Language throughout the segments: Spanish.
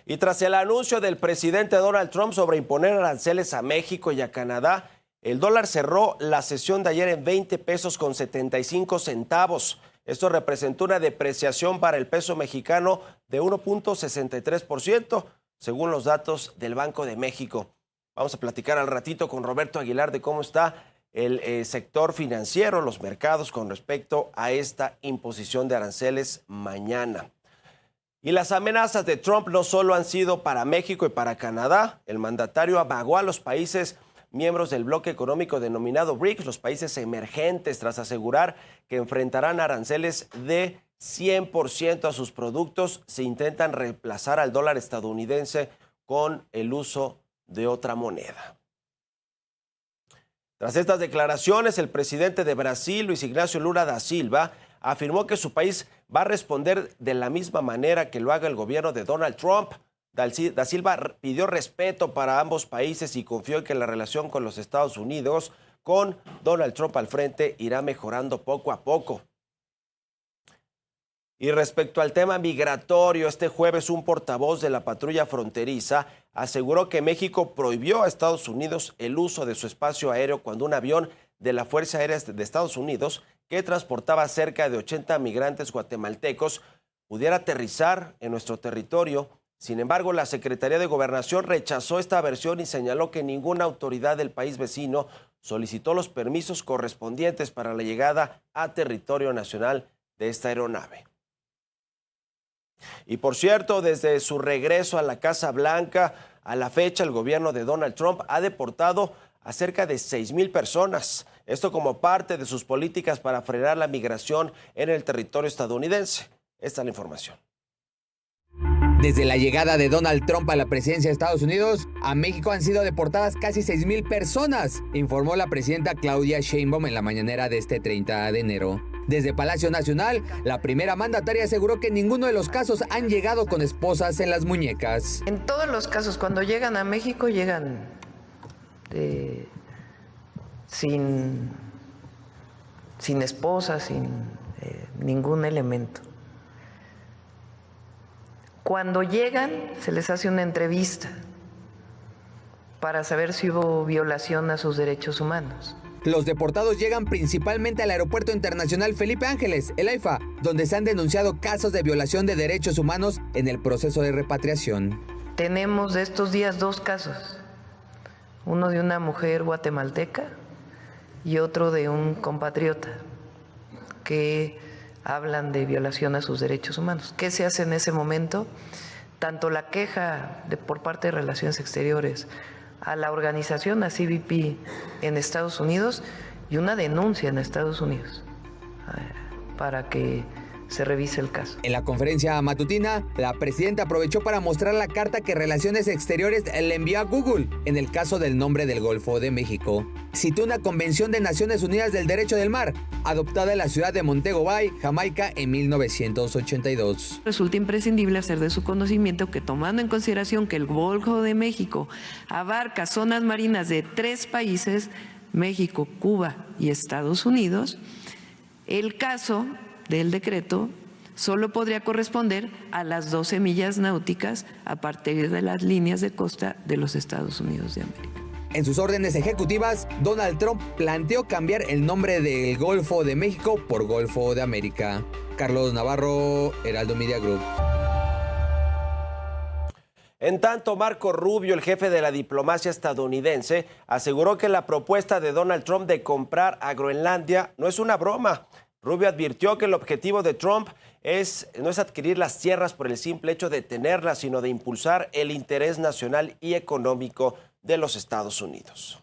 Y tras el anuncio del presidente Donald Trump sobre imponer aranceles a México y a Canadá, el dólar cerró la sesión de ayer en 20 pesos con 75 centavos. Esto representó una depreciación para el peso mexicano de 1.63%, según los datos del Banco de México. Vamos a platicar al ratito con Roberto Aguilar de cómo está el sector financiero, los mercados con respecto a esta imposición de aranceles mañana. Y las amenazas de Trump no solo han sido para México y para Canadá. El mandatario amagó a los países miembros del bloque económico denominado BRICS, los países emergentes, tras asegurar que enfrentarán aranceles de 100% a sus productos si intentan reemplazar al dólar estadounidense con el uso de otra moneda. Tras estas declaraciones, el presidente de Brasil, Luis Ignacio Lula da Silva, afirmó que su país va a responder de la misma manera que lo haga el gobierno de Donald Trump. Da Silva pidió respeto para ambos países y confió en que la relación con los Estados Unidos, con Donald Trump al frente, irá mejorando poco a poco. Y respecto al tema migratorio, este jueves un portavoz de la patrulla fronteriza aseguró que México prohibió a Estados Unidos el uso de su espacio aéreo cuando un avión de la Fuerza Aérea de Estados Unidos, que transportaba cerca de 80 migrantes guatemaltecos, pudiera aterrizar en nuestro territorio. Sin embargo, la Secretaría de Gobernación rechazó esta versión y señaló que ninguna autoridad del país vecino solicitó los permisos correspondientes para la llegada a territorio nacional de esta aeronave. Y por cierto, desde su regreso a la Casa Blanca, a la fecha, el gobierno de Donald Trump ha deportado a cerca de 6,000 personas. Esto como parte de sus políticas para frenar la migración en el territorio estadounidense. Esta es la información. Desde la llegada de Donald Trump a la presidencia de Estados Unidos, a México han sido deportadas casi 6,000 personas, informó la presidenta Claudia Sheinbaum en la mañanera de este 30 de enero. Desde Palacio Nacional, la primera mandataria aseguró que en ninguno de los casos han llegado con esposas en las muñecas. En todos los casos, cuando llegan a México, llegan sin esposa, sin ningún elemento. Cuando llegan, se les hace una entrevista para saber si hubo violación a sus derechos humanos. Los deportados llegan principalmente al Aeropuerto Internacional Felipe Ángeles, el AIFA, donde se han denunciado casos de violación de derechos humanos en el proceso de repatriación. Tenemos de estos días 2 casos, uno de una mujer guatemalteca y otro de un compatriota que hablan de violación a sus derechos humanos. ¿Qué se hace en ese momento? Tanto la queja por parte de Relaciones Exteriores a la organización, a CBP en Estados Unidos, y una denuncia en Estados Unidos para que se revise el caso. En la conferencia matutina, la presidenta aprovechó para mostrar la carta que Relaciones Exteriores le envió a Google en el caso del nombre del Golfo de México. Citó una Convención de Naciones Unidas del Derecho del Mar, adoptada en la ciudad de Montego Bay, Jamaica, en 1982. Resulta imprescindible hacer de su conocimiento que, tomando en consideración que el Golfo de México abarca zonas marinas de 3 países, México, Cuba y Estados Unidos, el caso del decreto solo podría corresponder a las 12 millas náuticas a partir de las líneas de costa de los Estados Unidos de América. En sus órdenes ejecutivas, Donald Trump planteó cambiar el nombre del Golfo de México por Golfo de América. Carlos Navarro, Heraldo Media Group. En tanto, Marco Rubio, el jefe de la diplomacia estadounidense, aseguró que la propuesta de Donald Trump de comprar a Groenlandia no es una broma. Rubio advirtió que el objetivo de Trump no es adquirir las tierras por el simple hecho de tenerlas, sino de impulsar el interés nacional y económico de los Estados Unidos.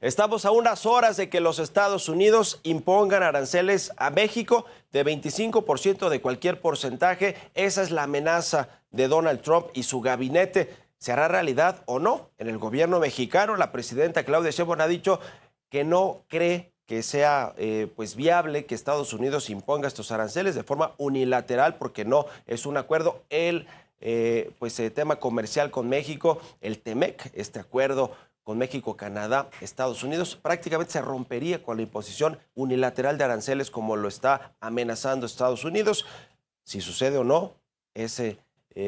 Estamos a unas horas de que los Estados Unidos impongan aranceles a México de 25% de cualquier porcentaje. Esa es la amenaza de Donald Trump y su gabinete. ¿Se hará realidad o no? En el gobierno mexicano, la presidenta Claudia Sheinbaum ha dicho que no cree que sea viable que Estados Unidos imponga estos aranceles de forma unilateral, porque no es un acuerdo. El tema comercial con México, el TEMEC, este acuerdo con México, Canadá, Estados Unidos, prácticamente se rompería con la imposición unilateral de aranceles como lo está amenazando Estados Unidos. Si sucede o no, ese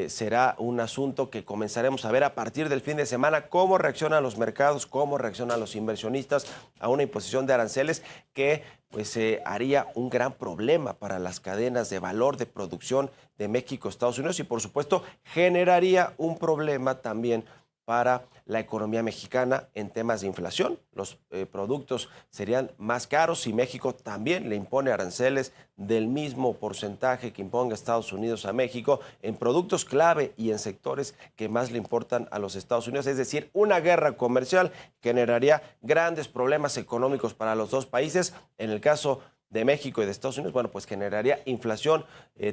será un asunto que comenzaremos a ver a partir del fin de semana, cómo reaccionan los mercados, cómo reaccionan los inversionistas a una imposición de aranceles que pues haría un gran problema para las cadenas de valor de producción de México, Estados Unidos y por supuesto generaría un problema también para la economía mexicana en temas de inflación. Los productos serían más caros si México también le impone aranceles del mismo porcentaje que imponga Estados Unidos a México en productos clave y en sectores que más le importan a los Estados Unidos. Es decir, una guerra comercial generaría grandes problemas económicos para los dos países. En el caso de México y de Estados Unidos, bueno, pues generaría inflación,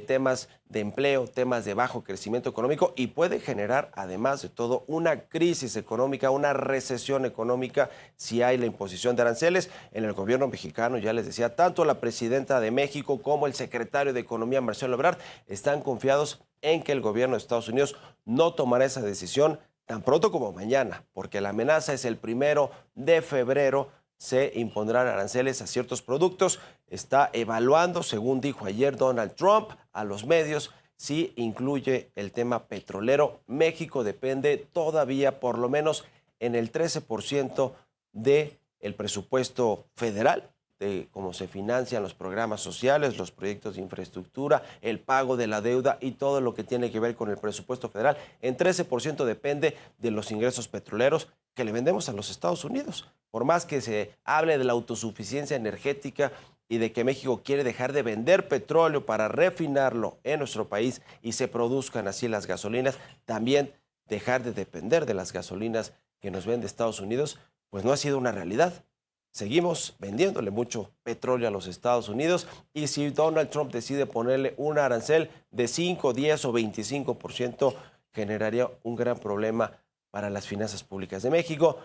temas de empleo, temas de bajo crecimiento económico y puede generar, además de todo, una crisis económica, una recesión económica si hay la imposición de aranceles. En el gobierno mexicano, ya les decía, tanto la presidenta de México como el secretario de Economía, Marcelo Ebrard, están confiados en que el gobierno de Estados Unidos no tomará esa decisión tan pronto como mañana, porque la amenaza es el 1 de febrero, se impondrán aranceles a ciertos productos. Está evaluando, según dijo ayer Donald Trump a los medios, si incluye el tema petrolero. México depende todavía por lo menos en el 13% del presupuesto federal, de cómo se financian los programas sociales, los proyectos de infraestructura, el pago de la deuda y todo lo que tiene que ver con el presupuesto federal. En 13% depende de los ingresos petroleros que le vendemos a los Estados Unidos. Por más que se hable de la autosuficiencia energética y de que México quiere dejar de vender petróleo para refinarlo en nuestro país y se produzcan así las gasolinas, también dejar de depender de las gasolinas que nos vende Estados Unidos, pues no ha sido una realidad. Seguimos vendiéndole mucho petróleo a los Estados Unidos y si Donald Trump decide ponerle un arancel de 5, 10 o 25%, generaría un gran problema para las finanzas públicas de México.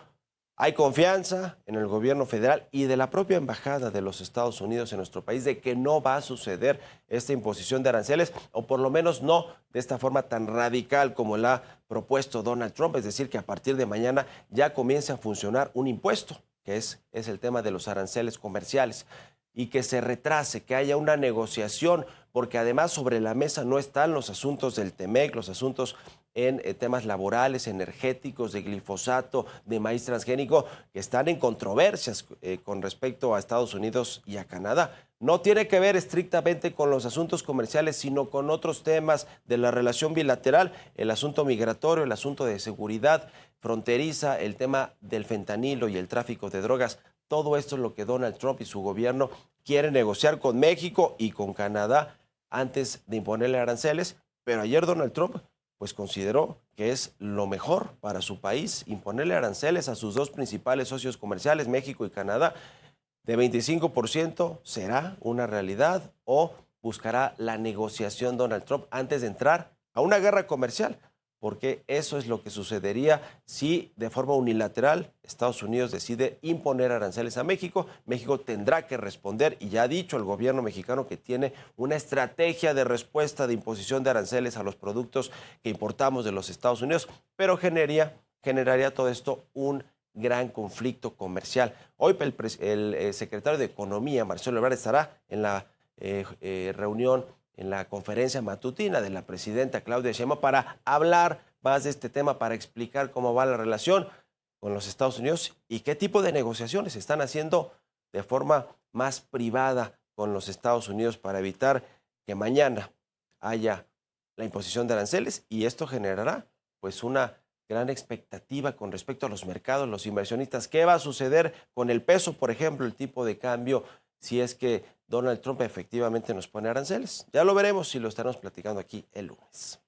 Hay confianza en el gobierno federal y de la propia embajada de los Estados Unidos en nuestro país de que no va a suceder esta imposición de aranceles, o por lo menos no de esta forma tan radical como la ha propuesto Donald Trump, es decir, que a partir de mañana ya comience a funcionar un impuesto, que es el tema de los aranceles comerciales, y que se retrase, que haya una negociación, porque además sobre la mesa no están los asuntos del TEMEC, los asuntos en temas laborales, energéticos, de glifosato, de maíz transgénico, que están en controversias con respecto a Estados Unidos y a Canadá. No tiene que ver estrictamente con los asuntos comerciales, sino con otros temas de la relación bilateral, el asunto migratorio, el asunto de seguridad fronteriza, el tema del fentanilo y el tráfico de drogas. Todo esto es lo que Donald Trump y su gobierno quieren negociar con México y con Canadá antes de imponerle aranceles. Pero ayer Donald Trump pues consideró que es lo mejor para su país imponerle aranceles a sus dos principales socios comerciales, México y Canadá, de 25%. ¿Será una realidad o buscará la negociación Donald Trump antes de entrar a una guerra comercial? Porque eso es lo que sucedería si de forma unilateral Estados Unidos decide imponer aranceles a México. México tendrá que responder y ya ha dicho el gobierno mexicano que tiene una estrategia de respuesta de imposición de aranceles a los productos que importamos de los Estados Unidos, pero generaría todo esto un gran conflicto comercial. Hoy el secretario de Economía, Marcelo Ebrard, estará en la reunión, en la conferencia matutina de la presidenta Claudia Sheinbaum para hablar más de este tema, para explicar cómo va la relación con los Estados Unidos y qué tipo de negociaciones se están haciendo de forma más privada con los Estados Unidos para evitar que mañana haya la imposición de aranceles, y esto generará pues una gran expectativa con respecto a los mercados, los inversionistas. ¿Qué va a suceder con el peso, por ejemplo, el tipo de cambio, si es que Donald Trump efectivamente nos pone aranceles? Ya lo veremos y lo estaremos platicando aquí el lunes.